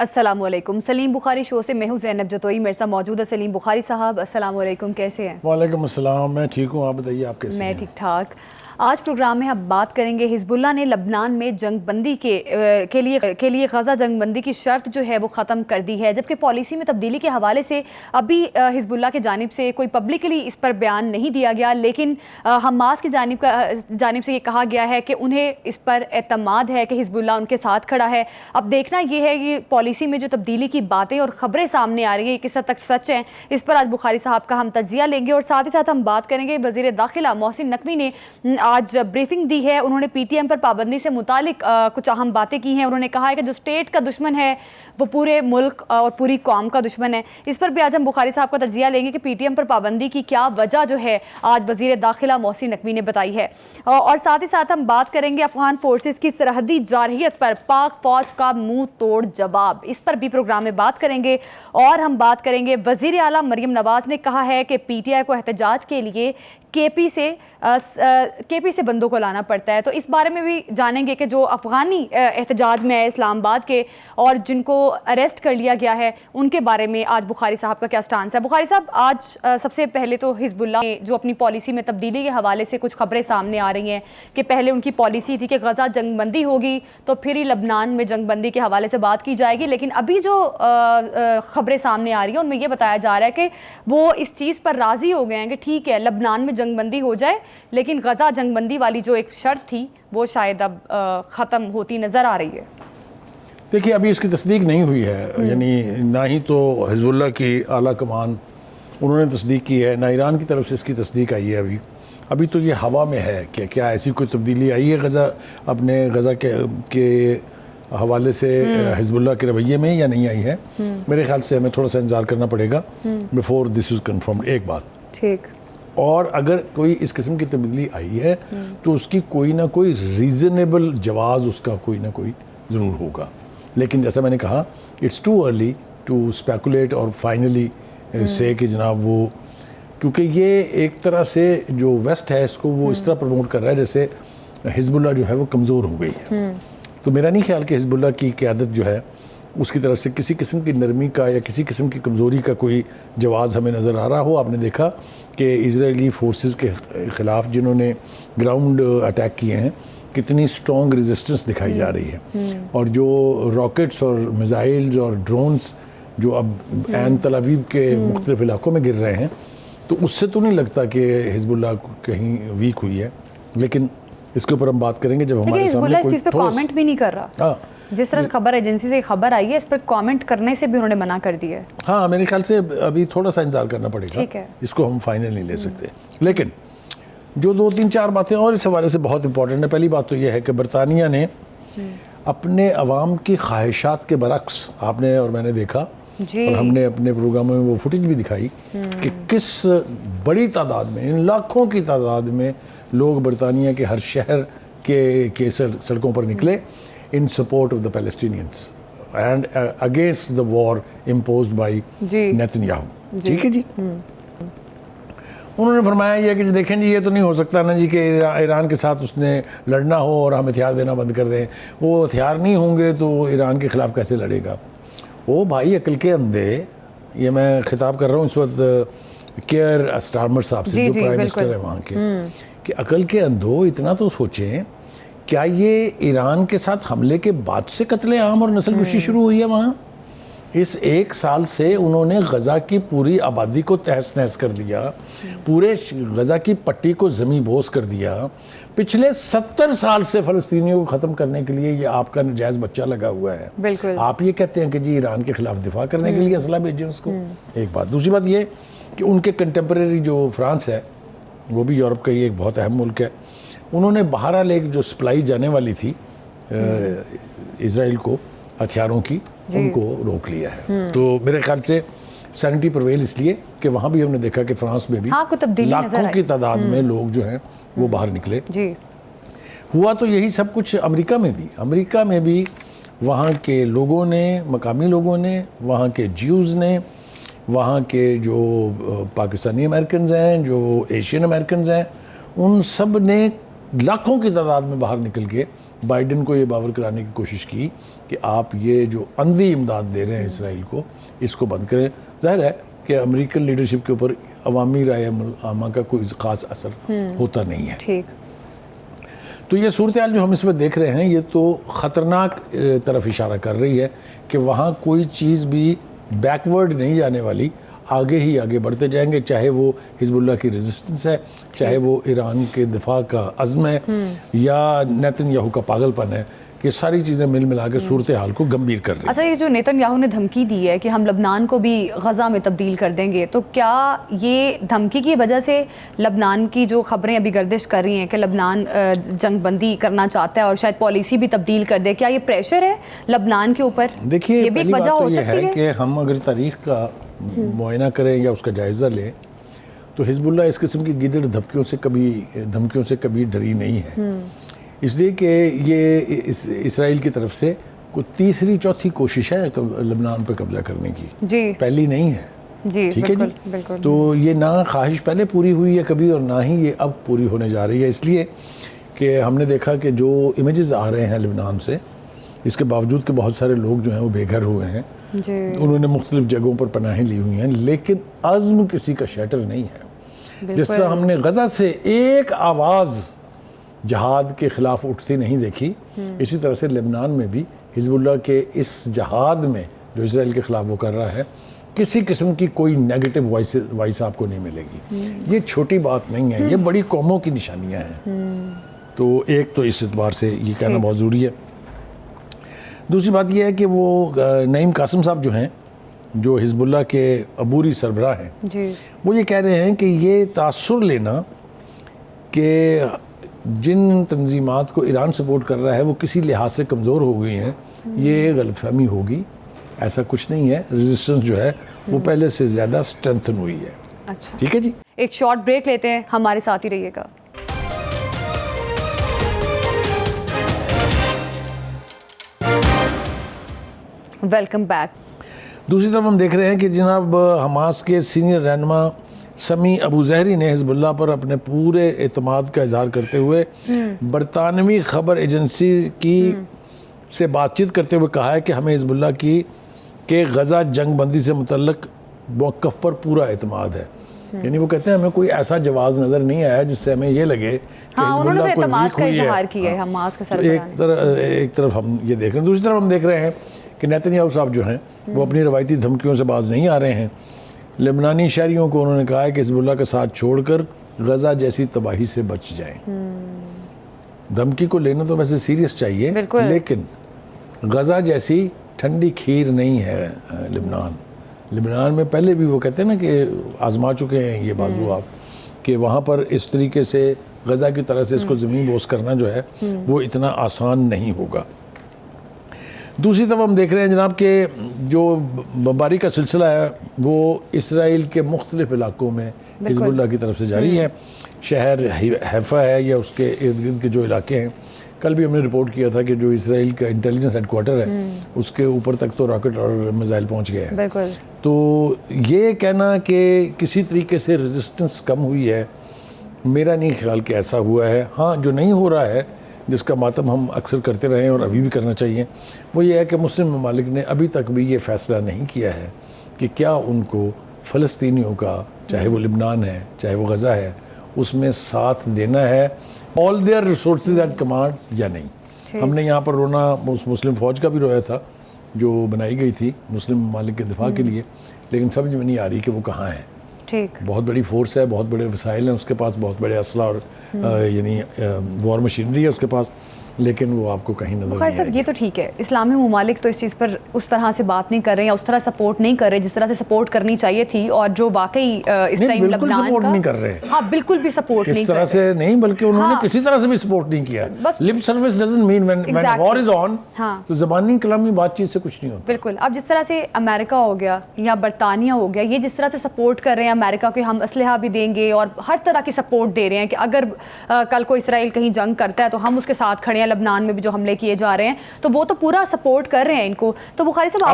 السلام علیکم. سلیم بخاری شو سے میں ہوں زینب جتوئی. میرے ساتھ موجود ہے سلیم بخاری صاحب. السلام علیکم, کیسے ہیں؟ وعلیکم السلام, میں ٹھیک ہوں, آپ بتائیے آپ کیسے ہیں؟ میں ٹھیک ٹھاک. آج پروگرام میں ہم بات کریں گے حزب اللہ نے لبنان میں جنگ بندی کے لیے غزہ جنگ بندی کی شرط جو ہے وہ ختم کر دی ہے, جبکہ پالیسی میں تبدیلی کے حوالے سے ابھی حزب اللہ کی جانب سے کوئی پبلکلی اس پر بیان نہیں دیا گیا, لیکن حماس کی جانب سے یہ کہا گیا ہے کہ انہیں اس پر اعتماد ہے کہ حزب اللہ ان کے ساتھ کھڑا ہے. اب دیکھنا یہ ہے کہ پالیسی میں جو تبدیلی کی باتیں اور خبریں سامنے آ رہی ہیں کس حد تک سچ ہیں, اس پر آج بخاری صاحب کا ہم تجزیہ لیں گے. اور ساتھ ہی ساتھ ہم بات کریں گے وزیر داخلہ محسن نقوی نے آج بریفنگ دی ہے. انہوں نے پی ٹی ایم پر پابندی سے متعلق کچھ اہم باتیں کی ہیں. انہوں نے کہا ہے کہ جو اسٹیٹ کا دشمن ہے وہ پورے ملک اور پوری قوم کا دشمن ہے. اس پر بھی آج ہم بخاری صاحب کا تجزیہ لیں گے کہ پی ٹی ایم پر پابندی کی کیا وجہ جو ہے آج وزیر داخلہ محسن نقوی نے بتائی ہے. اور ساتھ ہی ساتھ ہم بات کریں گے افغان فورسز کی سرحدی جارحیت پر پاک فوج کا منہ توڑ جواب. اس پر بھی پروگرام میں بات کریں گے. اور ہم بات کریں گے وزیر اعلیٰ مریم نواز نے کہا ہے کہ پی ٹی آئی کو احتجاج کے لیے کے پی سے بندوں کو لانا پڑتا ہے. تو اس بارے میں بھی جانیں گے کہ جو افغانی احتجاج میں ہے اسلام آباد کے اور جن کو اریسٹ کر لیا گیا ہے ان کے بارے میں آج بخاری صاحب کا کیا سٹانس ہے. بخاری صاحب, آج سب سے پہلے تو حزب اللہ نے جو اپنی پالیسی میں تبدیلی کے حوالے سے کچھ خبریں سامنے آ رہی ہیں کہ پہلے ان کی پالیسی تھی کہ غزہ جنگ بندی ہوگی تو پھر ہی لبنان میں جنگ بندی کے حوالے سے بات کی جائے گی, لیکن ابھی جو خبریں سامنے آ رہی ہیں ان میں یہ بتایا جا رہا ہے کہ وہ اس چیز پر راضی ہو گئے ہیں کہ ٹھیک ہے لبنان میں جنگ بندی ہو جائے, لیکن غزہ جنگ بندی والی جو ایک شرط تھی وہ شاید اب ختم ہوتی نظر آ رہی ہے. دیکھیے ابھی اس کی تصدیق نہیں ہوئی ہے, یعنی نہ ہی تو حزب اللہ کی اعلیٰ کمان انہوں نے تصدیق کی ہے, نہ ایران کی طرف سے اس کی تصدیق آئی ہے. ابھی تو یہ ہوا میں ہے کہ کیا ایسی کوئی تبدیلی آئی ہے غزہ کے حوالے سے حزب اللہ کے رویے میں یا نہیں آئی ہے. میرے خیال سے ہمیں تھوڑا سا انتظار کرنا پڑے گا بیفور دس از کنفرمڈ. ایک بات ٹھیک, اور اگر کوئی اس قسم کی تبدیلی آئی ہے تو اس کی کوئی نہ کوئی ریزنیبل جواز اس کا کوئی نہ کوئی ضرور ہوگا. لیکن جیسا میں نے کہا it's too early to speculate اور فائنلی سے کہ جناب وہ, کیونکہ یہ ایک طرح سے جو ویسٹ ہے اس کو وہ اس طرح پروموٹ کر رہا ہے جیسے حزب اللہ جو ہے وہ کمزور ہو گئی ہے. تو میرا نہیں خیال کہ حزب اللہ کی قیادت جو ہے اس کی طرف سے کسی قسم کی نرمی کا یا کسی قسم کی کمزوری کا کوئی جواز ہمیں نظر آ رہا ہو. آپ نے دیکھا کہ اسرائیلی فورسز کے خلاف جنہوں نے گراؤنڈ اٹیک کیے ہیں کتنی اسٹرانگ ریزسٹنس دکھائی جا رہی ہے, اور جو راکٹس اور میزائلز اور ڈرونز جو اب عین تل ابیب کے مختلف علاقوں میں گر رہے ہیں, تو اس سے تو نہیں لگتا کہ حزب اللہ کہیں ویک ہوئی ہے. لیکن اس کے اوپر ہم بات کریں گے جب ہمارے سامنے کوئی اس پہ کامنٹ بھی نہیں کر رہا. جس طرح خبر ایجنسی سے خبر آئی ہے اس پر کامنٹ کرنے سے بھی انہوں نے منع کر دیا ہے. ہاں میرے خیال سے ابھی تھوڑا سا انتظار کرنا پڑے گا, اس کو ہم فائنل نہیں لے سکتے. لیکن جو 2-3-4 باتیں اور اس حوالے سے بہت امپورٹنٹ ہیں. پہلی بات تو یہ ہے کہ برطانیہ نے اپنے عوام کی خواہشات کے برعکس, آپ نے اور میں نے دیکھا اور ہم نے اپنے پروگراموں میں وہ فوٹیج بھی دکھائی کہ کس بڑی تعداد میں, لاکھوں کی تعداد میں لوگ برطانیہ کے ہر شہر کے سڑکوں پر نکلے in support of the Palestinians and against the war imposed by Netanyahu. ٹھیک ہے جی. انہوں نے فرمایا یہ کہ دیکھیں جی یہ تو نہیں ہو سکتا نا جی کہ ایران کے ساتھ اس نے لڑنا ہو اور ہم ہتھیار دینا بند کر دیں. وہ ہتھیار نہیں ہوں گے تو ایران کے خلاف کیسے لڑے گا. وہ بھائی عقل کے اندھے, یہ میں خطاب کر رہا ہوں اس وقت کیئر اسٹارمر صاحب سے جو پرائم منسٹر ہے وہاں کے, کہ عقل کے اندھو اتنا تو سوچیں کیا یہ ایران کے ساتھ حملے کے بعد سے قتل عام اور نسل کشی شروع ہوئی ہے وہاں؟ اس 1 سال سے انہوں نے غزہ کی پوری آبادی کو تہس نہس کر دیا, پورے غزہ کی پٹی کو زمیں بوس کر دیا. پچھلے 70 سال سے فلسطینیوں کو ختم کرنے کے لیے یہ آپ کا ناجائز بچہ لگا ہوا ہے. بالکل. آپ یہ کہتے ہیں کہ جی ایران کے خلاف دفاع کرنے کے لیے اسلحہ بھیجیں اس کو. ایک بات. دوسری بات یہ کہ ان کے کنٹمپریری جو فرانس ہے وہ بھی یورپ کا ہی ایک بہت اہم ملک ہے, انہوں نے بہرحال ایک جو سپلائی جانے والی تھی اسرائیل کو ہتھیاروں کی, ان کو روک لیا ہے. تو میرے خیال سے سینٹی پرویل اس لیے کہ وہاں بھی ہم نے دیکھا کہ فرانس میں بھی لاکھوں کی تعداد میں لوگ جو ہیں وہ باہر نکلے. ہوا تو یہی سب کچھ امریکہ میں بھی وہاں کے لوگوں نے, مقامی لوگوں نے, وہاں کے جیوز نے, وہاں کے جو پاکستانی امریکنز ہیں, جو ایشین امریکنز ہیں, ان سب نے لاکھوں کی تعداد میں باہر نکل کے بائیڈن کو یہ باور کرانے کی کوشش کی کہ آپ یہ جو اندھی امداد دے رہے ہیں اسرائیل کو اس کو بند کریں. ظاہر ہے کہ امریکن لیڈرشپ کے اوپر عوامی رائے عامہ کا کوئی خاص اثر ہوتا نہیں ہے. ٹھیک. تو یہ صورتحال جو ہم اس وقت دیکھ رہے ہیں یہ تو خطرناک طرف اشارہ کر رہی ہے کہ وہاں کوئی چیز بھی بیکورڈ نہیں جانے والی, آگے ہی آگے بڑھتے جائیں گے, چاہے وہ حزب اللہ کی ریزسٹنس ہے, چاہے وہ ایران کے دفاع کا عزم ہے, یا نیتن یاہو کا پاگل پن ہے. یہ ساری چیزیں مل ملا کے صورتحال کو گمبھیر کر رہی ہیں. اچھا, یہ جو نیتن یاہو نے دھمکی دی ہے کہ ہم لبنان کو بھی غزہ میں تبدیل کر دیں گے, تو کیا یہ دھمکی کی وجہ سے لبنان کی جو خبریں ابھی گردش کر رہی ہیں کہ لبنان جنگ بندی کرنا چاہتا ہے اور شاید پالیسی بھی تبدیل کر دے, کیا یہ پریشر ہے لبنان کے اوپر؟ دیکھیے, یہ بھی ایک وجہ ہو سکتی ہے کہ ہم اگر تاریخ کا معائنہ کریں یا اس کا جائزہ لیں تو حزب اللہ اس قسم کی گیدڑ دھمکیوں سے کبھی ڈری نہیں ہے, اس لیے کہ یہ اسرائیل کی طرف سے کوئی تیسری چوتھی کوشش ہے لبنان پہ قبضہ کرنے کی, جی پہلی نہیں ہے. جی ٹھیک ہے جی. تو یہ نہ خواہش پہلے پوری ہوئی ہے کبھی, اور نہ ہی یہ اب پوری ہونے جا رہی ہے, اس لیے کہ ہم نے دیکھا کہ جو امیجز آ رہے ہیں لبنان سے, اس کے باوجود کہ بہت سارے لوگ جو ہیں وہ بے گھر ہوئے ہیں, انہوں نے مختلف جگہوں پر پناہیں لی ہوئی ہیں, لیکن عزم کسی کا شیٹر نہیں ہے. جس طرح ہم نے غزہ سے ایک آواز جہاد کے خلاف اٹھتی نہیں دیکھی, اسی طرح سے لبنان میں بھی حزب اللہ کے اس جہاد میں جو اسرائیل کے خلاف وہ کر رہا ہے, کسی قسم کی کوئی نیگیٹو وائس آپ کو نہیں ملے گی. یہ چھوٹی بات نہیں ہے, یہ بڑی قوموں کی نشانیاں ہیں. تو ایک تو اس اعتبار سے یہ کہنا بہت ضروری ہے. دوسری بات یہ ہے کہ وہ نعیم قاسم صاحب جو ہیں, جو حزب اللہ کے عبوری سربراہ ہیں, وہ یہ کہہ رہے ہیں کہ یہ تاثر لینا کہ جن تنظیمات کو ایران سپورٹ کر رہا ہے وہ کسی لحاظ سے کمزور ہو گئی ہیں, یہ غلط فہمی ہوگی. ایسا کچھ نہیں ہے, ریزسٹنس جو ہے وہ پہلے سے زیادہ اسٹرینتھن ہوئی ہے. اچھا, ٹھیک ہے جی. ایک شارٹ بریک لیتے ہیں, ہمارے ساتھ ہی رہیے گا. Welcome back. دوسری طرف ہم دیکھ رہے ہیں کہ جناب حماس کے سینئر رہنما سمی ابو زہری نے حزب اللہ پر اپنے پورے اعتماد کا اظہار کرتے ہوئے برطانوی خبر ایجنسی کی سے بات چیت کرتے ہوئے کہا ہے کہ ہمیں حزب اللہ کی کہ غزہ جنگ بندی سے متعلق موقف پر پورا اعتماد ہے. یعنی وہ کہتے ہیں ہمیں کوئی ایسا جواز نظر نہیں آیا جس سے ہمیں یہ لگے کہ حزب اللہ کوئی ویک ہوئی ہے. ایک طرف ہم یہ دیکھ رہے ہیں. دوسری طرف ہم دیکھ رہے ہیں کہ نیتن یاہو صاحب جو ہیں وہ اپنی روایتی دھمکیوں سے باز نہیں آ رہے ہیں. لبنانی شہریوں کو انہوں نے کہا ہے کہ حزب اللہ کا ساتھ چھوڑ کر غزہ جیسی تباہی سے بچ جائیں. دھمکی کو لینا تو ویسے سیریس چاہیے, لیکن غزہ جیسی ٹھنڈی کھیر نہیں ہے لبنان. لبنان میں پہلے بھی وہ کہتے ہیں نا کہ آزما چکے ہیں یہ بازو آپ, کہ وہاں پر اس طریقے سے غزہ کی طرح سے اس کو زمین بوس کرنا جو ہے وہ اتنا آسان نہیں ہوگا. دوسری طرف ہم دیکھ رہے ہیں جناب کہ جو بمباری کا سلسلہ ہے وہ اسرائیل کے مختلف علاقوں میں حزب اللہ کی طرف سے جاری ہے. شہر حیفا ہے یا اس کے ارد گرد کے جو علاقے ہیں, کل بھی ہم نے رپورٹ کیا تھا کہ جو اسرائیل کا انٹیلیجنس ہیڈ کوارٹر ہے اس کے اوپر تک تو راکٹ اور میزائل پہنچ گئے ہیں. تو یہ کہنا کہ کسی طریقے سے ریزسٹنس کم ہوئی ہے, میرا نہیں خیال کہ ایسا ہوا ہے. ہاں, جو نہیں ہو رہا ہے, جس کا ماتم ہم اکثر کرتے رہے ہیں اور ابھی بھی کرنا چاہیے, وہ یہ ہے کہ مسلم ممالک نے ابھی تک بھی یہ فیصلہ نہیں کیا ہے کہ کیا ان کو فلسطینیوں کا, چاہے وہ لبنان ہے چاہے وہ غزہ ہے, اس میں ساتھ دینا ہے آل دیئر ریسورسز ایٹ کمانڈ یا نہیں. ہم نے یہاں پر رونا مسلم فوج کا بھی رویا تھا جو بنائی گئی تھی مسلم ممالک کے دفاع کے لیے, لیکن سمجھ میں نہیں آ رہی کہ وہ کہاں ہے. بہت بڑی فورس ہے, بہت بڑے وسائل ہیں اس کے پاس, بہت بڑے اسلحہ اور یعنی وار مشینری ہے اس کے پاس, لیکن وہ آپ کو کہیں نظر نہیں آئے گی. یہ تو ٹھیک ہے, اسلامی ممالک تو اس چیز پر اس طرح سے بات نہیں کر رہے ہیں یا اس طرح سپورٹ نہیں کر رہے جس طرح سے سپورٹ کرنی چاہیے تھی, اور جو واقعی اس ٹائم بالکل سپورٹ نہیں کر رہے. ہاں, بالکل بھی سپورٹ نہیں کر رہے, اس طرح سے نہیں, بلکہ انہوں نے کسی طرح سے بھی سپورٹ نہیں کیا. Lip service doesn't mean when war is on, تو زبانی کلامی بات چیت سے کچھ نہیں ہوتا. بالکل. اب جس طرح سے امریکہ ہو گیا یا برطانیہ ہو گیا, یہ جس طرح سے سپورٹ کر رہے ہیں امریکہ کو, ہم اسلحہ بھی دیں گے اور ہر طرح کی سپورٹ دے رہے ہیں کہ اگر کل کو اسرائیل کہیں جنگ کرتا ہے تو ہم اس کے ساتھ کھڑے ہیں, ہیں, لبنان میں بھی جو حملے کیے جا رہے ہیں, تو وہ تو پورا سپورٹ کر رہے ہیں ان کو. تو بخاری صاحب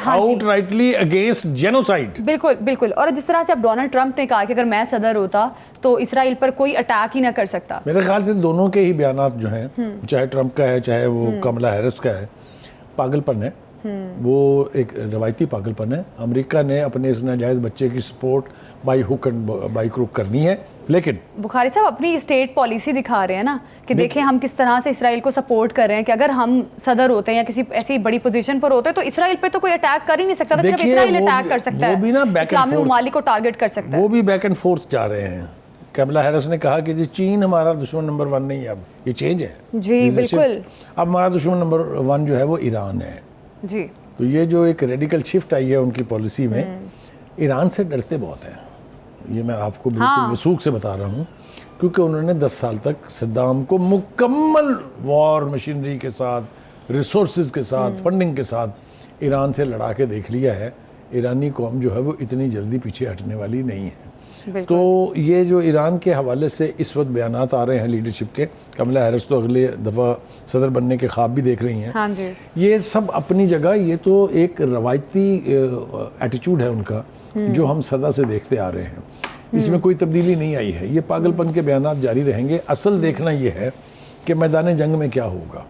آؤٹ رائٹلی اگینسٹ جینوسائڈ. بالکل بالکل. اور جس طرح سے اب ڈونلڈ ٹرمپ نے کہا کہ اگر میں صدر ہوتا تو اسرائیل پر کوئی اٹیک ہی نہ کر سکتا. میرے خیال سے دونوں کے ہی بیانات جو ہیں, چاہے ٹرمپ کا ہے چاہے وہ کملا ہیرس کا ہے, پاگل پن ہے. وہ ایک روایتی پاگل پن ہے. امریکہ نے اپنے اس ناجائز بچے کی support by hook and by crook کرنی ہے, لیکن بخاری صاحب اپنی اسٹیٹ پالیسی دکھا رہے ہیں نا کہ دیکھیں ہم کس طرح سے اسرائیل کو سپورٹ کر رہے ہیں, کہ اگر ہم صدر ہوتے ہیں یا کسی ایسی بڑی پوزیشن پر ہوتے تو اسرائیل پہ تو کوئی اٹیک کر ہی نہیں سکتا, صرف اسرائیل اٹیک کر سکتا ہے, اسلامی ممالک کو ٹارگٹ کر سکتا ہے. وہ بھی بیک اینڈ فورتھ جا رہے ہیں. کملا ہیرس نے کہا کہ جی چین ہمارا دشمن نمبر 1 نہیں ہے, اب یہ چینج ہے. جی بالکل. اب ہمارا دشمن نمبر 1 جو ہے وہ ایران ہے. جی تو یہ جو ایک ریڈیکل شفٹ آئی ہے ان کی پالیسی میں, ایران سے ڈرتے بہت ہیں. یہ میں آپ کو بالکل وثوق سے بتا رہا ہوں, کیونکہ انہوں نے 10 سال تک صدام کو مکمل وار مشینری کے ساتھ, ریسورسز کے ساتھ, فنڈنگ کے ساتھ ایران سے لڑا کے دیکھ لیا ہے. ایرانی قوم جو ہے وہ اتنی جلدی پیچھے ہٹنے والی نہیں ہے. تو یہ جو ایران کے حوالے سے اس وقت بیانات آ رہے ہیں لیڈرشپ کے, کملا ہیرس تو اگلے دفعہ صدر بننے کے خواب بھی دیکھ رہی ہیں, یہ سب اپنی جگہ, یہ تو ایک روایتی ایٹیچیوڈ ہے ان کا جو ہم صدا سے دیکھتے آ رہے ہیں. اس میں کوئی تبدیلی نہیں آئی ہے. یہ پاگل پن کے بیانات جاری رہیں گے. اصل دیکھنا یہ ہے کہ میدان جنگ میں کیا ہوگا.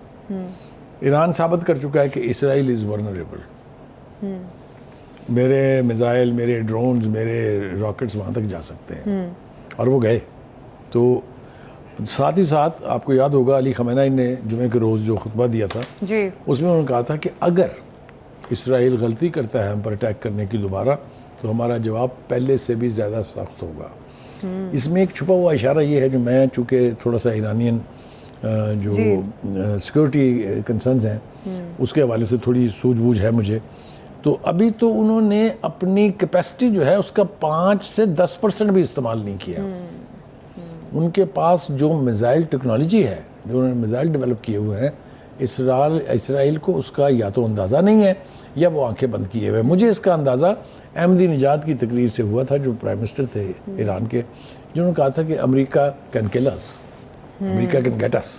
ایران ثابت کر چکا ہے کہ اسرائیل از ورنریبل. میرے میزائل, میرے ڈرونز, میرے راکٹس وہاں تک جا سکتے ہیں, اور وہ گئے. تو ساتھ ہی ساتھ آپ کو یاد ہوگا علی خامنہ ای نے جمعے کے روز جو خطبہ دیا تھا, اس میں انہوں نے کہا تھا کہ اگر اسرائیل غلطی کرتا ہے ہم پر اٹیک کرنے کی دوبارہ, تو ہمارا جواب پہلے سے بھی زیادہ سخت ہوگا. اس میں ایک چھپا ہوا اشارہ یہ ہے, جو میں چونکہ تھوڑا سا ایرانین جو سیکورٹی کنسرنز ہیں اس کے حوالے سے تھوڑی سوجھ بوجھ ہے مجھے, تو ابھی تو انہوں نے اپنی کیپیسٹی جو ہے اس کا 5 سے 10% بھی استعمال نہیں کیا. ان کے پاس جو میزائل ٹیکنالوجی ہے, جو انہوں نے میزائل ڈیولپ کیے ہوئے ہیں, اسرائیل کو اس کا یا تو اندازہ نہیں ہے یا وہ آنکھیں بند کیے ہوئے. مجھے اس کا اندازہ احمدی نژاد کی تقریر سے ہوا تھا, جو پرائم منسٹر تھے ایران کے, جنہوں نے کہا تھا کہ America can kill us, America can get us,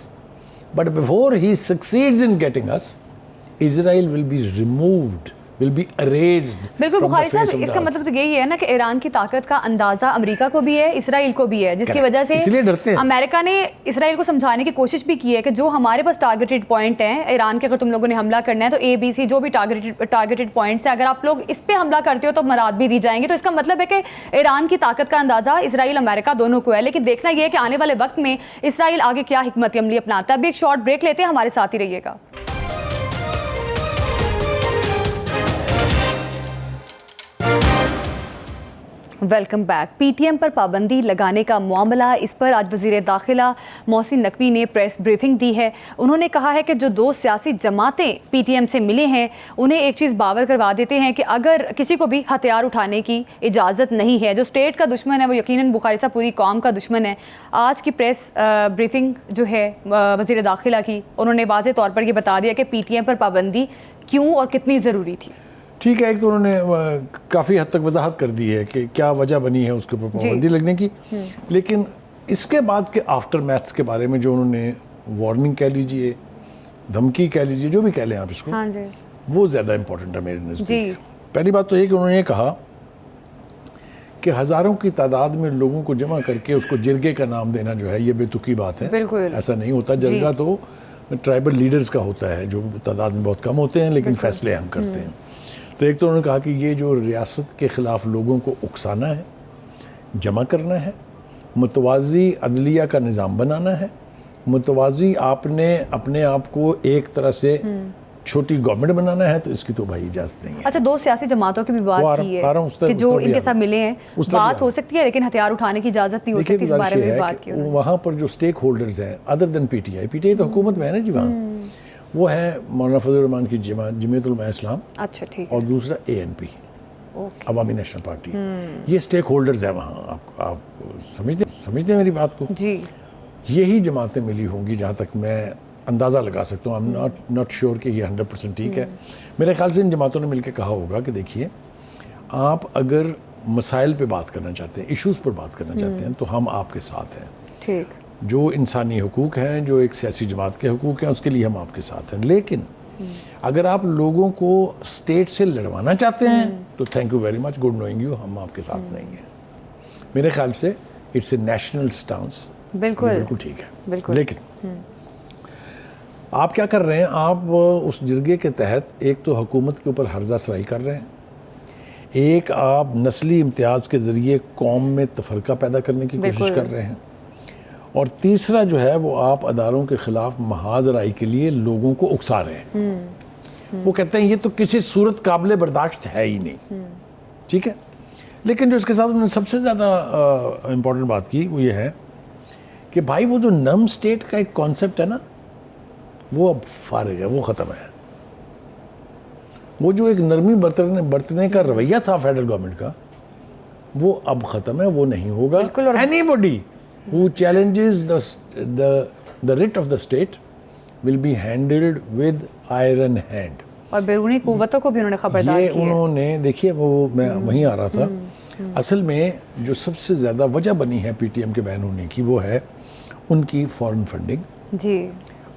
but before he succeeds in getting us, Israel will be removed, will be erased. بالکل بخاری صاحب, اس کا مطلب تو یہی ہے نا کہ ایران کی طاقت کا اندازہ امریکہ کو بھی ہے, اسرائیل کو بھی ہے, جس کی وجہ سے امریکہ نے اسرائیل کو سمجھانے کی کوشش بھی کی ہے کہ جو ہمارے پاس ٹارگیٹڈ پوائنٹ ہیں ایران کے, اگر تم لوگوں نے حملہ کرنا ہے تو ABC جو بھی ٹارگیٹڈ پوائنٹس ہیں, اگر آپ لوگ اس پہ حملہ کرتے ہو تو مراد بھی دی جائیں گے. تو اس کا مطلب ہے کہ ایران کی طاقت کا اندازہ اسرائیل امریکہ دونوں کو ہے. لیکن دیکھنا یہ ہے کہ آنے والے وقت میں اسرائیل آگے کیا حکمت عملی اپناتا ہے. ابھی ایک شارٹ بریک لیتے ہیں, ہمارے ساتھ ہی رہیے گا. Welcome back. P T M پر پابندی لگانے کا معاملہ, اس پر آج وزیر داخلہ محسن نقوی نے پریس بریفنگ دی ہے. انہوں نے کہا ہے کہ جو 2 سیاسی جماعتیں پی ٹی ایم سے ملے ہیں انہیں ایک چیز باور کروا دیتے ہیں کہ اگر کسی کو بھی ہتھیار اٹھانے کی اجازت نہیں ہے. جو اسٹیٹ کا دشمن ہے وہ یقیناً بخاری صاحب پوری قوم کا دشمن ہے. آج کی پریس بریفنگ جو ہے وزیر داخلہ کی, انہوں نے واضح طور پر یہ بتا دیا کہ پی ٹی ایم پر پابندی کیوں اور کتنی ضروری تھی. ٹھیک ہے, ایک تو انہوں نے کافی حد تک وضاحت کر دی ہے کہ کیا وجہ بنی ہے اس کے اوپر پابندی لگنے کی, لیکن اس کے بعد کے آفٹر میتھس کے بارے میں جو انہوں نے وارننگ کہہ لیجئے, دھمکی کہہ لیجئے, جو بھی کہہ لیں آپ اس کو, وہ زیادہ امپورٹنٹ ہے میرے نزدیک. پہلی بات تو یہ کہ انہوں نے یہ کہا کہ ہزاروں کی تعداد میں لوگوں کو جمع کر کے اس کو جرگے کا نام دینا جو ہے یہ بے تکی بات ہے. ایسا نہیں ہوتا. جرگہ تو ٹرائبل لیڈرز کا ہوتا ہے جو تعداد میں بہت کم ہوتے ہیں لیکن فیصلے ہم کرتے ہیں. تو ایک تو انہوں نے کہا کہ یہ جو ریاست کے خلاف لوگوں کو اکسانا ہے, جمع کرنا ہے, متوازی عدلیہ کا نظام بنانا ہے, متوازی آپ نے اپنے آپ کو ایک طرح سے چھوٹی گورنمنٹ بنانا ہے, تو اس کی تو بھائی اجازت نہیں ہے. اچھا, 2 سیاسی جماعتوں کی بھی بات کی ہے کہ جو ان کے ساتھ ملے ہیں, بات ہو سکتی ہے لیکن ہتھیار اٹھانے کی اجازت نہیں ہو سکتی. اس بارے میں بھی بات کی وہاں پر جو اسٹیک ہولڈرز ہیں other than P T I تو حکومت میں ہے نا جی, وہاں وہ ہے مولانا فضل الرحمان کی جمعیت علماء اسلام, اچھا ٹھیک, اور دوسرا ANP عوامی نیشنل پارٹی. یہ اسٹیک ہولڈرز ہیں وہاں. آپ سمجھتے ہیں میری بات کو؟ جی, یہی جماعتیں ملی ہوں گی جہاں تک میں اندازہ لگا سکتا ہوں. I'm not sure کہ یہ 100% ٹھیک ہے. میرے خیال سے ان جماعتوں نے مل کے کہا ہوگا کہ دیکھیے, آپ اگر مسائل پہ بات کرنا چاہتے ہیں, ایشوز پر بات کرنا چاہتے ہیں, تو ہم آپ کے ساتھ ہیں. ٹھیک, جو انسانی حقوق ہیں, جو ایک سیاسی جماعت کے حقوق ہیں, اس کے لیے ہم آپ کے ساتھ ہیں. لیکن اگر آپ لوگوں کو اسٹیٹ سے لڑوانا چاہتے ہیں تو thank you very much, good knowing you, ہم آپ کے ساتھ نہیں ہیں. میرے خیال سے اٹس اے نیشنل سٹانس, بالکل ٹھیک ہے. لیکن آپ کیا کر رہے ہیں, آپ اس جرگے کے تحت ایک تو حکومت کے اوپر حرزہ سرائی کر رہے ہیں, ایک آپ نسلی امتیاز کے ذریعے قوم میں تفرقہ پیدا کرنے کی کوشش کر رہے ہیں, اور تیسرا جو ہے وہ آپ اداروں کے خلاف محاذ رائی کے لیے لوگوں کو اکسا رہے ہیں. وہ کہتے ہیں یہ تو کسی صورت قابل برداشت ہے ہی نہیں, ٹھیک ہے. لیکن جو اس کے ساتھ انہوں نے سب سے زیادہ امپورٹنٹ بات کی وہ یہ ہے کہ بھائی وہ جو نرم اسٹیٹ کا ایک کانسیپٹ ہے نا, وہ اب فارغ ہے, وہ ختم ہے. وہ جو ایک نرمی برتنے کا رویہ تھا فیڈرل گورنمنٹ کا, وہ اب ختم ہے, وہ نہیں ہوگا. Any body who challenges the writ of the state will be handled with iron hand. اور بیرونی قوتوں کو بھی انہوں نے خبردار کیا. یہ انہوں نے, دیکھیے وہ میں وہیں آ رہا تھا, اصل میں جو سب سے زیادہ وجہ بنی ہے پی ٹی ایم کے بین ہونے کی وہ ہے ان کی فورن فنڈنگ جی,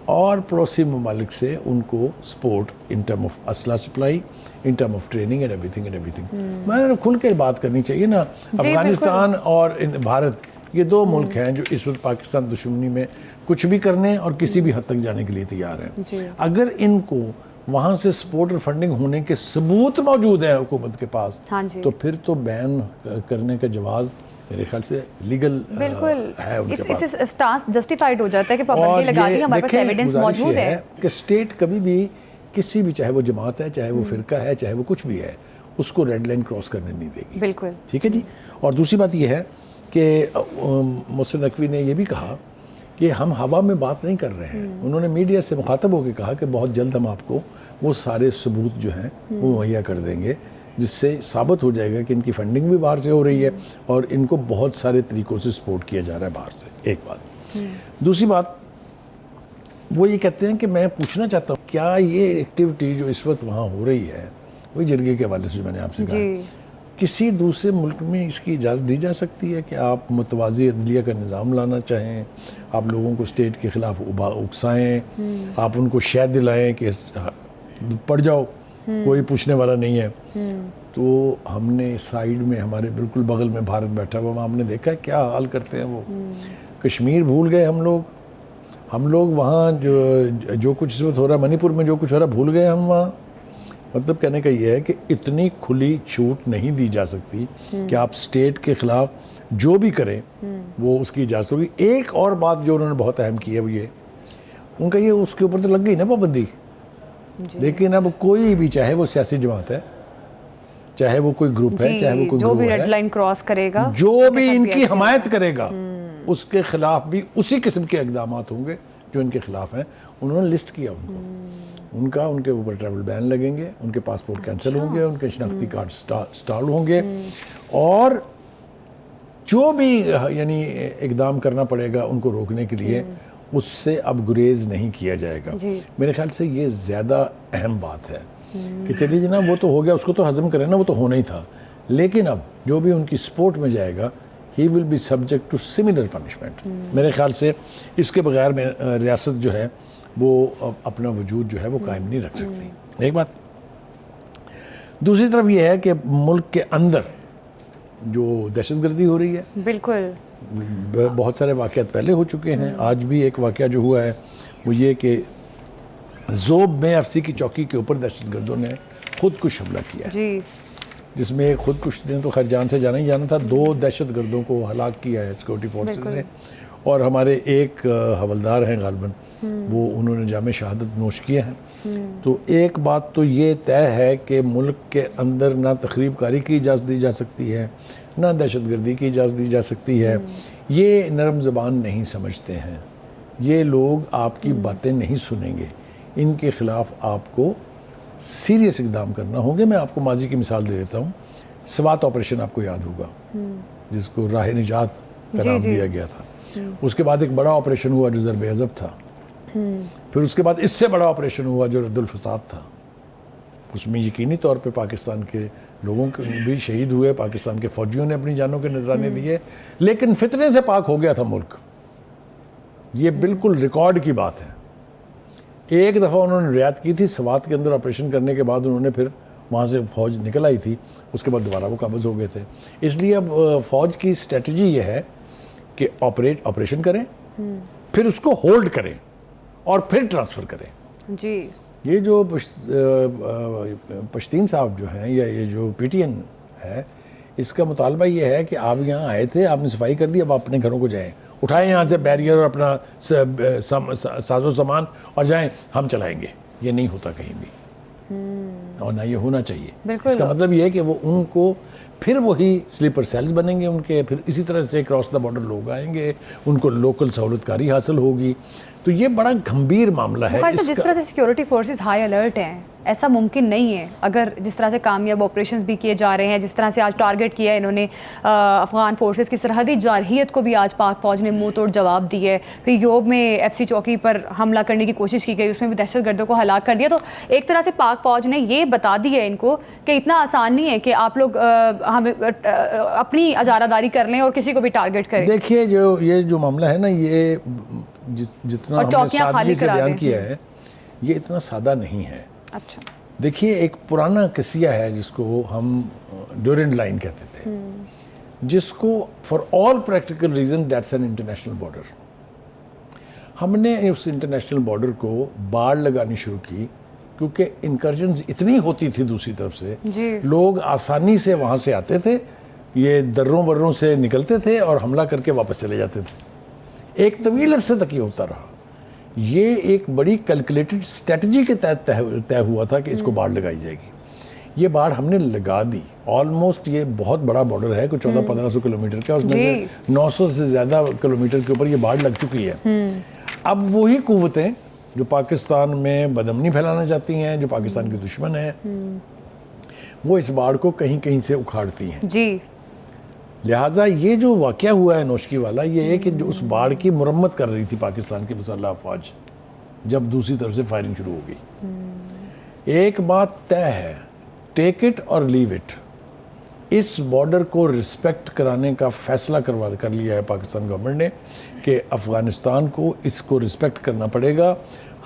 اور پڑوسی ممالک سے ان کو سپورٹ ان ٹرم آف اسلحہ supply, in term of training and every thing. میں نے کھل کے بات کرنی چاہیے نا. افغانستان اور بھارت, یہ دو ملک ہیں جو اس وقت پاکستان دشمنی میں کچھ بھی کرنے اور کسی بھی حد تک جانے کے لیے تیار ہیں. اگر ان کو وہاں سے سپورٹ اور فنڈنگ ہونے کے ثبوت موجود ہیں حکومت کے پاس, تو پھر تو بین کرنے کا جواز میرے خیال سے لیگل ہے ان کے پاس. اس سٹانس جسٹیفائیڈ ہو جاتا ہے کہ پابندی لگا دی, ہمارے پاس ایویڈنس موجود ہے کہ اسٹیٹ کبھی بھی کسی بھی, چاہے وہ جماعت ہے, چاہے وہ فرقہ ہے, چاہے وہ کچھ بھی ہے, اس کو ریڈ لائن کراس کرنے نہیں دے گی. بالکل ٹھیک ہے جی. اور دوسری بات یہ ہے کہ محسن نقوی نے یہ بھی کہا کہ ہم ہوا میں بات نہیں کر رہے ہیں. انہوں نے میڈیا سے مخاطب ہو کے کہا کہ بہت جلد ہم آپ کو وہ سارے ثبوت جو ہیں وہ مہیا کر دیں گے, جس سے ثابت ہو جائے گا کہ ان کی فنڈنگ بھی باہر سے ہو رہی ہے اور ان کو بہت سارے طریقوں سے سپورٹ کیا جا رہا ہے باہر سے. ایک بات. دوسری بات وہ یہ کہتے ہیں کہ میں پوچھنا چاہتا ہوں کیا یہ ایکٹیویٹی جو اس وقت وہاں ہو رہی ہے, وہی جرگے کے حوالے سے جو میں نے آپ سے کہا, کسی دوسرے ملک میں اس کی اجازت دی جا سکتی ہے کہ آپ متوازی عدلیہ کا نظام لانا چاہیں, آپ لوگوں کو اسٹیٹ کے خلاف اکسائیں, آپ ان کو شے دلائیں کہ پڑ جاؤ, کوئی پوچھنے والا نہیں ہے. تو ہم نے سائیڈ میں ہمارے بالکل بغل میں بھارت بیٹھا ہوا, ہم نے دیکھا کیا حال کرتے ہیں وہ. کشمیر بھول گئے ہم لوگ وہاں جو کچھ اس وقت ہو رہا ہے, منی پور میں جو کچھ ہو رہا ہے بھول گئے ہم وہاں. مطلب کہنے کا یہ ہے کہ اتنی کھلی چھوٹ نہیں دی جا سکتی کہ آپ اسٹیٹ کے خلاف جو بھی کریں وہ اس کی اجازت ہوگی. ایک اور بات جو انہوں نے بہت اہم کی ہے وہ یہ, ان کا یہ اس کے اوپر تو لگ گئی نا پابندی, لیکن اب کوئی بھی, چاہے وہ سیاسی جماعت ہے, چاہے وہ کوئی گروپ ہے, چاہے وہ کوئی جو بھی ریڈ لائن کراس کرے گا, جو بھی ان کی حمایت کرے گا, اس کے خلاف بھی اسی قسم کے اقدامات ہوں گے جو ان کے خلاف ہیں. انہوں نے لسٹ کیا ان کا, ان کے اوپر ٹریول بین لگیں گے, ان کے پاسپورٹ کینسل ہوں گے, ان کے شناختی کارڈ سٹال ہوں گے, اور جو بھی یعنی اقدام کرنا پڑے گا ان کو روکنے کے لیے, اس سے اب گریز نہیں کیا جائے گا. میرے خیال سے یہ زیادہ اہم بات ہے کہ چلیے جناب وہ تو ہو گیا, اس کو تو ہضم کریں نا, وہ تو ہونا ہی تھا. لیکن اب جو بھی ان کی سپورٹ میں جائے گا, he will be subject to similar punishment. میرے خیال سے اس کے بغیر میں ریاست جو ہے وہ اپنا وجود جو ہے وہ قائم نہیں رکھ سکتی. ایک بات. دوسری طرف یہ ہے کہ ملک کے اندر جو دہشت گردی ہو رہی ہے, بالکل بہت سارے واقعات پہلے ہو چکے ہیں. آج بھی ایک واقعہ جو ہوا ہے وہ یہ کہ زوب میں ایف سی کی چوکی کے اوپر دہشت گردوں نے خود کش حملہ کیا ہے, جس میں خود کش نے تو خیر جان سے جانا ہی جانا تھا, 2 دہشت گردوں کو ہلاک کیا ہے سیکورٹی فورسز نے, اور ہمارے ایک حوالدار ہیں غالباً, وہ انہوں نے جام شہادت نوش کیے ہیں. تو ایک بات تو یہ طے ہے کہ ملک کے اندر نہ تخریب کاری کی اجازت دی جا سکتی ہے, نہ دہشت گردی کی اجازت دی جا سکتی ہے. یہ نرم زبان نہیں سمجھتے ہیں, یہ لوگ آپ کی باتیں نہیں سنیں گے, ان کے خلاف آپ کو سیریس اقدام کرنا ہوں گے. میں آپ کو ماضی کی مثال دے دیتا ہوں. سوات آپریشن آپ کو یاد ہوگا, جس کو راہ نجات کا نام دیا گیا تھا. اس کے بعد ایک بڑا آپریشن ہوا جو ضرب عضب تھا. پھر اس کے بعد اس سے بڑا آپریشن ہوا جو رد الفساد تھا. اس میں یقینی طور پہ پاکستان کے لوگوں بھی شہید ہوئے, پاکستان کے فوجیوں نے اپنی جانوں کے نذرانے دیے, لیکن فتنے سے پاک ہو گیا تھا ملک. یہ بالکل ریکارڈ کی بات ہے. ایک دفعہ انہوں نے رعایت کی تھی سوات کے اندر آپریشن کرنے کے بعد، انہوں نے پھر وہاں سے فوج نکل آئی تھی، اس کے بعد دوبارہ وہ قابض ہو گئے تھے. اس لیے اب فوج کی اسٹریٹجی یہ ہے کہ آپریشن کریں، پھر اس کو ہولڈ کریں اور پھر ٹرانسفر کریں. جی یہ جو پشتین صاحب جو ہیں یا یہ جو پی ٹی این ہے، اس کا مطالبہ یہ ہے کہ آپ یہاں آئے تھے، آپ نے صفائی کر دی، اب آپ اپنے گھروں کو جائیں، اٹھائیں یہاں سے بیریئر اور اپنا ساز و سامان اور جائیں، ہم چلائیں گے. یہ نہیں ہوتا کہیں بھی، اور نہ یہ ہونا چاہیے. اس کا مطلب یہ ہے کہ وہ ان کو پھر وہی سلیپر سیلز بنیں گے ان کے، پھر اسی طرح سے کراس دا بارڈر لوگ آئیں گے، ان کو لوکل سہولت کاری حاصل ہوگی. تو یہ بڑا گھمبیر معاملہ ہے. جس طرح سے سیکیورٹی فورسز ہائی الرٹ ہیں، ایسا ممکن نہیں ہے اگر جس طرح سے کامیاب آپریشنز بھی کیے جا رہے ہیں، جس طرح سے آج ٹارگٹ کیا ہے انہوں نے افغان فورسز کی سرحدی جارحیت کو بھی آج پاک فوج نے منہ توڑ جواب دی ہے. پھر یوب میں ایف سی چوکی پر حملہ کرنے کی کوشش کی گئی، اس میں بھی دہشت گردوں کو ہلاک کر دیا. تو ایک طرح سے پاک فوج نے یہ بتا دی ہے ان کو کہ اتنا آسان نہیں ہے کہ آپ لوگ ہمیں اپنی اجارہ داری کر لیں اور کسی کو بھی ٹارگٹ کریں. دیکھیے یہ جو معاملہ ہے نا، یہ جتنا ہم نے سادگی سے بیان کیا ہے، یہ اتنا سادہ نہیں ہے. اچھا دیکھیے، ایک پرانا قصیہ ہے جس کو ہم ڈیورنڈ لائن کہتے تھے، جس کو for all practical reason that's an international border. ہم نے اس انٹرنیشنل بارڈر کو باڑ لگانی شروع کی کیونکہ انکرجنز اتنی ہوتی تھی دوسری طرف سے، لوگ آسانی سے وہاں سے آتے تھے، یہ دروں بروں سے نکلتے تھے اور حملہ کر کے واپس چلے جاتے تھے. ایک طویل عرصے تک یہ ہوتا رہا. یہ ایک بڑی کیلکولیٹڈ اسٹریٹجی کے تحت طے ہوا تھا کہ اس کو باڑ لگائی جائے گی. یہ باڑ ہم نے لگا دی. آلموسٹ یہ بہت بڑا بارڈر ہے، کوئی 1400-1500 کلومیٹر کا، اس میں سے 900 سے زیادہ کلومیٹر کے اوپر یہ باڑ لگ چکی ہے. اب وہی قوتیں جو پاکستان میں بدامنی پھیلانا چاہتی ہیں، جو پاکستان کی دشمن ہیں، وہ اس باڑ کو کہیں کہیں سے اکھاڑتی ہیں. جی لہٰذا یہ جو واقعہ ہوا ہے نوشکی والا، یہ ہے کہ جو اس باڑ کی مرمت کر رہی تھی پاکستان کی مسلح افواج، جب دوسری طرف سے فائرنگ شروع ہو گئی. ایک بات طے ہے، ٹیک اٹ اور لیو اٹ. اس بارڈر کو رسپیکٹ کرانے کا فیصلہ کر لیا ہے پاکستان گورنمنٹ نے کہ افغانستان کو اس کو رسپیکٹ کرنا پڑے گا.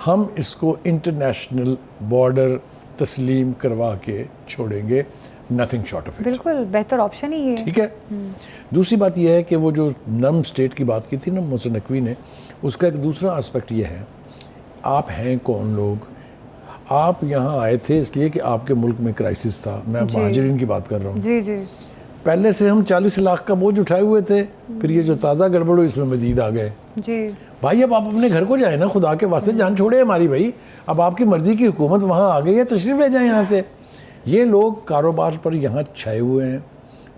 ہم اس کو انٹرنیشنل بارڈر تسلیم کروا کے چھوڑیں گے، نتھنگ شارٹ آف اٹ. بالکل بہتر آپشن ہی ہے. ٹھیک ہے. دوسری بات یہ ہے کہ وہ جو نرم اسٹیٹ کی بات کی تھی نا محسن نقوی نے، اس کا ایک دوسرا اسپیکٹ یہ ہے، آپ ہیں کون لوگ؟ آپ یہاں آئے تھے اس لیے کہ آپ کے ملک میں کرائسس تھا. میں مہاجرین کی بات کر رہا ہوں. جی جی پہلے سے ہم 40 لاکھ کا بوجھ اٹھائے ہوئے تھے، پھر یہ جو تازہ گڑبڑ ہو اس میں مزید آ گئے. جی بھائی اب آپ اپنے گھر کو جائیں نا، خدا کے واسطے جان چھوڑے ہماری بھائی. اب آپ کی مرضی کی حکومت وہاں آ گئی ہے، تشریف لے جائیں یہاں سے. یہ لوگ کاروبار پر یہاں چھائے ہوئے ہیں،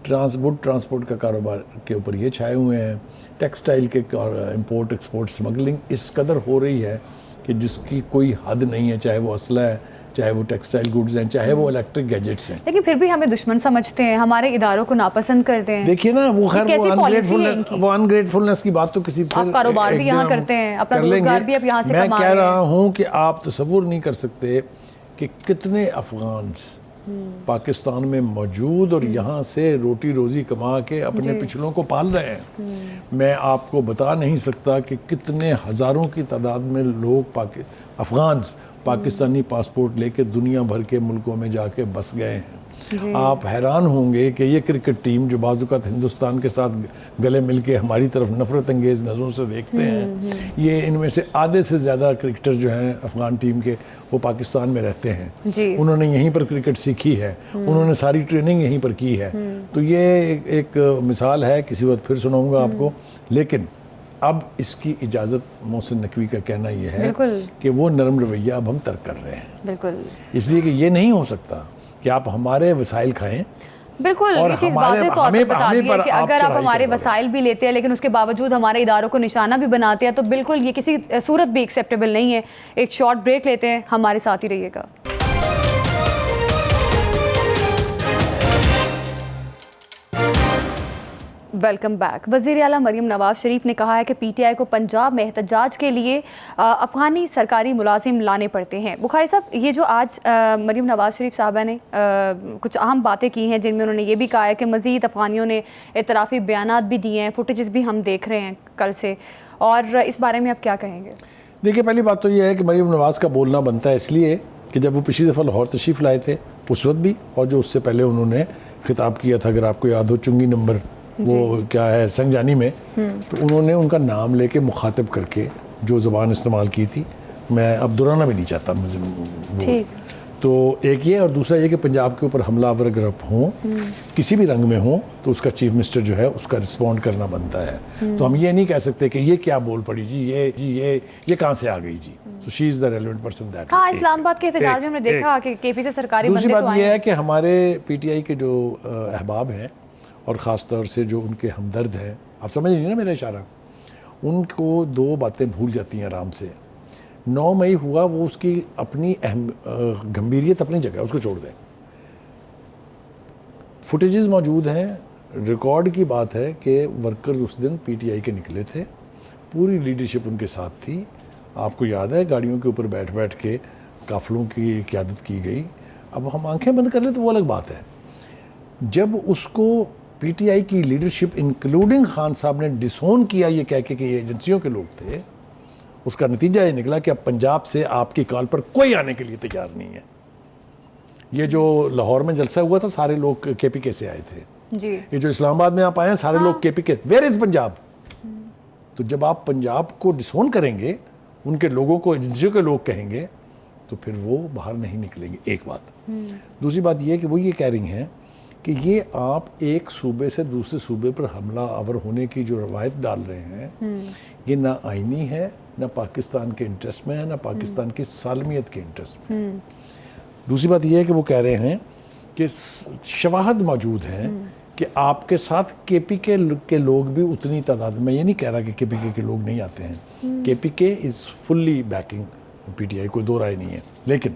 ٹرانسپورٹ کا کاروبار کے اوپر یہ چھائے ہوئے ہیں، ٹیکسٹائل کے امپورٹ ایکسپورٹ سمگلنگ اس قدر ہو رہی ہے کہ جس کی کوئی حد نہیں ہے، چاہے وہ اسلحہ ہے، چاہے وہ ٹیکسٹائل گوڈز ہیں، چاہے وہ الیکٹرک گیجٹس ہیں. لیکن پھر بھی ہمیں دشمن سمجھتے ہیں، ہمارے اداروں کو ناپسند کرتے ہیں. دیکھیے نا، وہ خیر وہ انگریٹفلنس کی بات تو کسی آپ کاروبار بھی یہاں کرتے ہیں، اپنا روزگار بھی اب یہاں سے کما رہے ہیں. میں کہہ رہا ہوں کہ آپ تصور نہیں کر سکتے کہ کتنے افغانس پاکستان میں موجود اور یہاں سے روٹی روزی کما کے اپنے پچھلوں کو پال رہے ہیں. میں آپ کو بتا نہیں سکتا کہ کتنے ہزاروں کی تعداد میں لوگ افغانس پاکستانی پاسپورٹ لے کے دنیا بھر کے ملکوں میں جا کے بس گئے ہیں. آپ حیران ہوں گے کہ یہ کرکٹ ٹیم جو بعض اوقات ہندوستان کے ساتھ گلے مل کے ہماری طرف نفرت انگیز نظروں سے دیکھتے ہیں، یہ ان میں سے آدھے سے زیادہ کرکٹر جو ہیں افغان ٹیم کے، وہ پاکستان میں رہتے ہیں. انہوں نے یہیں پر کرکٹ سیکھی ہے، انہوں نے ساری ٹریننگ یہیں پر کی ہے. تو یہ ایک مثال ہے، کسی وقت پھر سناؤں گا آپ کو. لیکن اب اس کی اجازت محسن نقوی کا کہنا یہ ہے کہ وہ نرم رویہ اب ہم ترک کر رہے ہیں. بالکل، اس لیے کہ یہ نہیں ہو سکتا کہ آپ ہمارے وسائل کھائیں. بالکل، یہ چیز واضح طور پر بتا دی ہے کہ اگر آپ ہمارے وسائل بھی لیتے ہیں لیکن اس کے باوجود ہمارے اداروں کو نشانہ بھی بناتے ہیں تو بالکل یہ کسی صورت بھی ایکسیپٹیبل نہیں ہے. ایک شارٹ بریک لیتے ہیں، ہمارے ساتھ ہی رہیے گا. Welcome back. وزیر اعلیٰ مریم نواز شریف نے کہا ہے کہ پی ٹی آئی کو پنجاب میں احتجاج کے لیے افغانی سرکاری ملازم لانے پڑتے ہیں. بخاری صاحب، یہ جو آج مریم نواز شریف صاحبہ نے کچھ اہم باتیں کی ہیں جن میں انہوں نے یہ بھی کہا ہے کہ مزید افغانیوں نے اعترافی بیانات بھی دیے ہیں، فوٹیجز بھی ہم دیکھ رہے ہیں کل سے، اور اس بارے میں آپ کیا کہیں گے؟ دیکھیے پہلی بات تو یہ ہے کہ مریم نواز کا بولنا بنتا ہے اس لیے کہ جب وہ پچھلی دفعہ لاہور تشریف لائے تھے اس وقت بھی، اور جو اس سے پہلے انہوں نے خطاب کیا تھا، اگر آپ کو یاد ہو چنگی نمبر وہ کیا ہے سنگجانی میں، تو انہوں نے ان کا نام لے کے مخاطب کر کے جو زبان استعمال کی تھی، میں اب دہرانا بھی نہیں چاہتا مجھے وہ. تو ایک یہ، اور دوسرا یہ کہ پنجاب کے اوپر حملہ آور اگر ہوں کسی بھی رنگ میں ہوں تو اس کا چیف منسٹر جو ہے اس کا رسپونڈ کرنا بنتا ہے. تو ہم یہ نہیں کہہ سکتے کہ یہ کیا بول پڑی جی، یہ کہاں سے آ گئی جی. So she is the relevant person that. ہاں، اسلام آباد کے احتجاج میں ہم نے دیکھا کہ کے پی سے سرکاری بندے تو آئے ہیں. دوسری بات یہ ہے کہ ہمارے پی ٹی آئی کے جو احباب ہیں اور خاص طور سے جو ان کے ہمدرد ہیں، آپ سمجھ لیجیے نا میرا اشارہ، ان کو دو باتیں بھول جاتی ہیں آرام سے. 9 مئی ہوا، وہ اس کی اپنی گمبھیریت اپنی جگہ، اس کو چھوڑ دیں. فوٹیجز موجود ہیں، ریکارڈ کی بات ہے کہ ورکرز اس دن پی ٹی آئی کے نکلے تھے، پوری لیڈرشپ ان کے ساتھ تھی. آپ کو یاد ہے گاڑیوں کے اوپر بیٹھ بیٹھ کے قافلوں کی قیادت کی گئی. اب ہم آنکھیں بند کر لیں تو وہ الگ بات ہے. جب اس کو پی ٹی آئی کی لیڈرشپ انکلوڈنگ خان صاحب نے ڈسون کیا یہ کہہ کے کہ یہ ایجنسیوں کے لوگ تھے، اس کا نتیجہ یہ نکلا کہ اب پنجاب سے آپ کی کال پر کوئی آنے کے لیے تیار نہیں ہے. یہ جو لاہور میں جلسہ ہوا تھا سارے لوگ کے پی کے سے آئے تھے جی. یہ جو اسلام آباد میں آپ آئے ہیں سارے لوگ کے پی کے. Where is Punjab? تو جب آپ پنجاب کو ڈسون کریں گے، ان کے لوگوں کو ایجنسیوں کے لوگ کہیں گے، تو پھر وہ باہر نہیں نکلیں گے. ایک بات. دوسری بات یہ ہے کہ وہ یہ کہہ رہی ہیں کہ یہ آپ ایک صوبے سے دوسرے صوبے پر حملہ آور ہونے کی جو روایت ڈال رہے ہیں، یہ نہ آئینی ہے، نہ پاکستان کے انٹرسٹ میں ہے، نہ پاکستان کی سالمیت کے انٹرسٹ میں. دوسری بات یہ ہے کہ وہ کہہ رہے ہیں کہ شواہد موجود ہیں کہ آپ کے ساتھ کے پی کے لوگ بھی اتنی تعداد میں. یہ نہیں کہہ رہا کہ کے پی کے لوگ نہیں آتے ہیں، کے پی کے از فلی بیکنگ پی ٹی آئی، کوئی دو رائے نہیں ہے. لیکن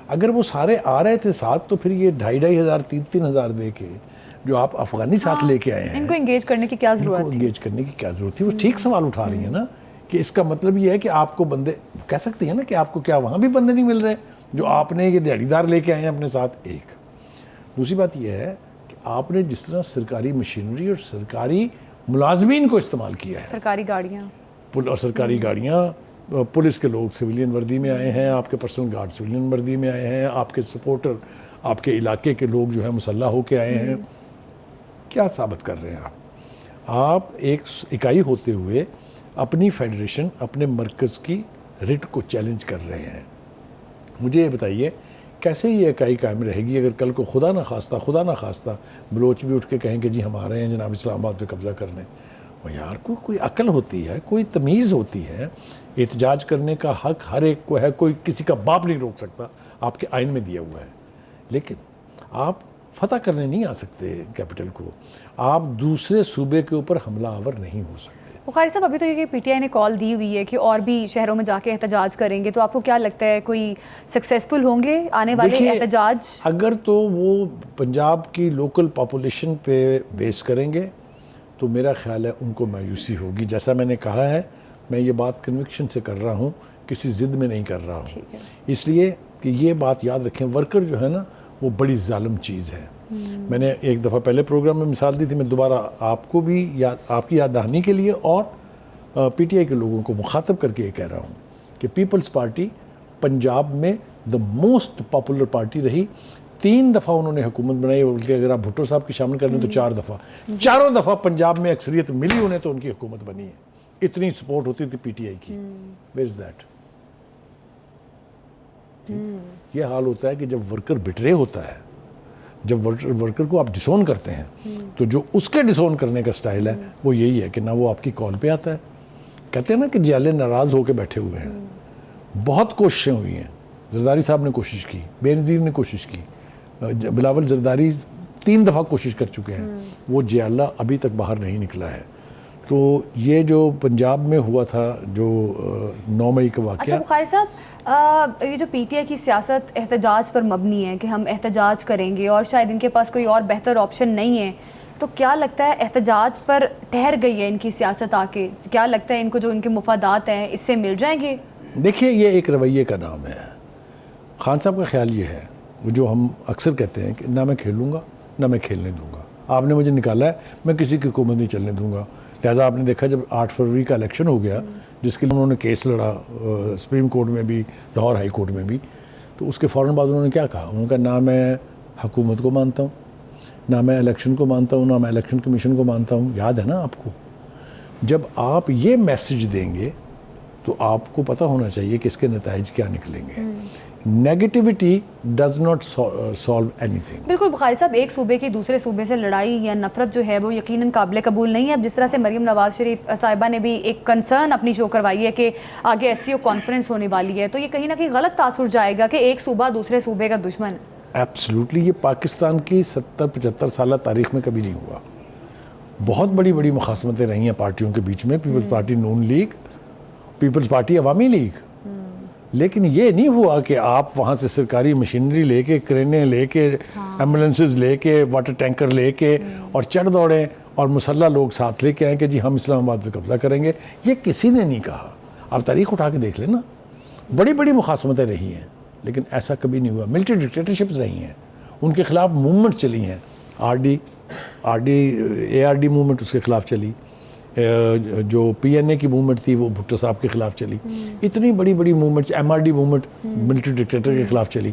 اگر وہ سارے آ رہے تھے ساتھ تو پھر یہ 2,500 3,000 دے کے جو آپ افغانی ساتھ لے کے آئے ہیں، ان کو انگیج کرنے کی کیا ضرورت تھی؟ انگیج کرنے کی کیا ضرورت تھی؟ وہ ٹھیک سوال اٹھا رہی ہیں نا کہ اس کا مطلب یہ ہے کہ آپ کو بندے کہہ سکتی ہیں نا کہ آپ کو کیا وہاں بھی بندے نہیں مل رہے جو آپ نے یہ دیہڑی دار لے کے آئے ہیں اپنے ساتھ. ایک دوسری بات یہ ہے کہ آپ نے جس طرح سرکاری مشینری اور سرکاری ملازمین کو استعمال کیا ہے، سرکاری گاڑیاں اور سرکاری گاڑیاں، پولیس کے لوگ سویلین وردی میں آئے ہیں، آپ کے پرسنل گارڈ سویلین وردی میں آئے ہیں، آپ کے سپورٹر آپ کے علاقے کے لوگ جو ہیں مسلح ہو کے آئے ہیں. کیا ثابت کر رہے ہیں آپ ایک اکائی ہوتے ہوئے اپنی فیڈریشن، اپنے مرکز کی رٹ کو چیلنج کر رہے ہیں. مجھے یہ بتائیے کیسے یہ اکائی قائم رہے گی اگر کل کو خدا نہ خواستہ بلوچ بھی اٹھ کے کہیں کہ جی ہم آ رہے ہیں جناب اسلام آباد پہ قبضہ کرنے. اور یار کوئی عقل ہوتی ہے، کوئی تمیز ہوتی ہے. احتجاج کرنے کا حق ہر ایک کو ہے، کوئی کسی کا باپ نہیں روک سکتا، آپ کے آئین میں دیا ہوا ہے. لیکن آپ فتح کرنے نہیں آ سکتے کیپٹل کو، آپ دوسرے صوبے کے اوپر حملہ آور نہیں ہو سکتے. بخاری صاحب، ابھی تو یہ پی ٹی آئی نے کال دی ہوئی ہے کہ اور بھی شہروں میں جا کے احتجاج کریں گے، تو آپ کو کیا لگتا ہے کوئی سکسیسفل ہوں گے آنے والے احتجاج؟ اگر تو وہ پنجاب کی لوکل پاپولیشن پہ بیس کریں گے تو میرا خیال ہے ان کو مایوسی ہوگی. جیسا میں نے کہا ہے، میں یہ بات کنوکشن سے کر رہا ہوں، کسی ضد میں نہیں کر رہا ہوں. اس لیے کہ یہ بات یاد رکھیں، ورکر جو ہے نا وہ بڑی ظالم چیز ہے. میں نے ایک دفعہ پہلے پروگرام میں مثال دی تھی، میں دوبارہ آپ کو بھی آپ کی یاد دہانی کے لیے اور پی ٹی آئی کے لوگوں کو مخاطب کر کے یہ کہہ رہا ہوں کہ پیپلز پارٹی پنجاب میں دا موسٹ پاپولر پارٹی رہی. 3 دفعہ انہوں نے حکومت بنائی، بلکہ اگر آپ بھٹو صاحب کی شامل کر لیں تو 4 دفعہ، چاروں دفعہ پنجاب میں اکثریت ملی انہیں تو ان کی حکومت بنی ہے. اتنی سپورٹ ہوتی تھی پی ٹی آئی کی. Where is that? یہ حال ہوتا ہے کہ جب ورکر بٹرے ہوتا ہے، جب ورکر کو آپ ڈسون کرتے ہیں تو جو اس کے ڈسون کرنے کا سٹائل ہے وہ یہی ہے کہ نہ وہ آپ کی کال پہ آتا ہے. کہتے ہیں نا کہ جیالے ناراض ہو کے بیٹھے ہوئے ہیں. بہت کوششیں ہوئی ہیں، زرداری صاحب نے کوشش کی، بے نظیر نے کوشش کی، بلاول زرداری 3 دفعہ کوشش کر چکے ہیں، وہ جیالہ ابھی تک باہر نہیں نکلا ہے. تو یہ جو پنجاب میں ہوا تھا جو 9 مئی کا واقعہ. اچھا بخاری صاحب، یہ جو پی ٹی آئی کی سیاست احتجاج پر مبنی ہے کہ ہم احتجاج کریں گے اور شاید ان کے پاس کوئی اور بہتر آپشن نہیں ہے، تو کیا لگتا ہے احتجاج پر ٹھہر گئی ہے ان کی سیاست آ کے؟ کیا لگتا ہے ان کو جو ان کے مفادات ہیں اس سے مل جائیں گے؟ دیکھیے یہ ایک رویے کا نام ہے. خان صاحب کا خیال یہ ہے، وہ جو ہم اکثر کہتے ہیں کہ نہ میں کھیلوں گا نہ میں کھیلنے دوں گا. آپ نے مجھے نکالا ہے، میں کسی کی حکومت نہیں چلنے دوں گا. لہٰذا آپ نے دیکھا جب 8 فروری کا الیکشن ہو گیا جس کے لیے انہوں نے کیس لڑا سپریم کورٹ میں بھی لاہور ہائی کورٹ میں بھی, تو اس کے فوراً بعد انہوں نے کیا کہا, انہوں نے کہا نہ میں حکومت کو مانتا ہوں, نہ میں الیکشن کو مانتا ہوں, نہ میں الیکشن کمیشن کو مانتا ہوں. یاد ہے نا آپ کو, جب آپ یہ میسج دیں گے تو آپ کو پتہ ہونا چاہیے کہ اس کے نتائج کیا نکلیں گے. Negativity does not solve any thing. بالکل بخاری صاحب, ایک صوبے کی دوسرے صوبے سے لڑائی یا نفرت جو ہے وہ یقیناً قابل قبول نہیں ہے. اب جس طرح سے مریم نواز شریف صاحبہ نے بھی ایک کنسرن اپنی شو کروائی ہے کہ آگے SCO کانفرنس ہونے والی ہے, تو یہ کہیں نہ کہیں غلط تاثر جائے گا کہ ایک صوبہ دوسرے صوبے کا دشمن ہے. ایبسلیوٹلی, یہ پاکستان کی 70-75 سالہ تاریخ میں کبھی نہیں ہوا. بہت بڑی بڑی مخاصمتیں رہی ہیں پارٹیوں کے بیچ میں, پیپلز پارٹی نون لیگ, پیپلز پارٹی عوامی لیگ, لیکن یہ نہیں ہوا کہ آپ وہاں سے سرکاری مشینری لے کے, کرینیں لے کے, ایمبولینسز لے کے, واٹر ٹینکر لے کے اور چڑھ دوڑیں اور مسلح لوگ ساتھ لے کے آئیں کہ جی ہم اسلام آباد پہ قبضہ کریں گے. یہ کسی نے نہیں کہا. آپ تاریخ اٹھا کے دیکھ لیں نا, بڑی بڑی مخاصمتیں رہی ہیں لیکن ایسا کبھی نہیں ہوا. ملٹری ڈکٹیٹرشپس رہی ہیں, ان کے خلاف موومنٹ چلی ہیں, ARD موومنٹ اس کے خلاف چلی, جو PNA کی موومنٹ تھی وہ بھٹو صاحب کے خلاف چلی, اتنی بڑی بڑی movements, MRD movement military dictator کے خلاف چلی,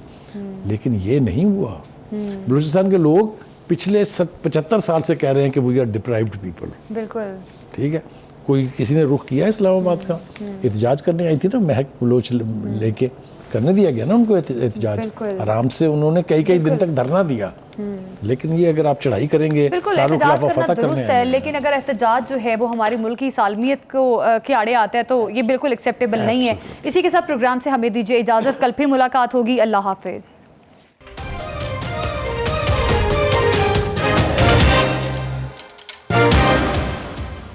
لیکن یہ نہیں ہوا. بلوچستان کے لوگ پچھلے 75 سال سے کہہ رہے ہیں کہ وی آر ڈپرائیوڈ پیپل. بالکل ٹھیک ہے, کوئی کسی نے رخ کیا اسلام آباد کا؟ احتجاج کرنے آئی تھی نا مہک بلوچ لے کے, کرنے دیا گیا نا ان کو احتجاج, آرام سے انہوں نے کئی دن تک دھرنا دیا. لیکن یہ اگر آپ چڑھائی کریں گے, بالکل احتجاج کرنا درست ہے, لیکن اگر احتجاج جو ہے وہ ہماری ملک کی سالمیت کو کے آڑے آتا ہے تو یہ بالکل ایکسیپٹیبل نہیں ہے. اسی کے ساتھ پروگرام سے ہمیں دیجیے اجازت, کل پھر ملاقات ہوگی. اللہ حافظ.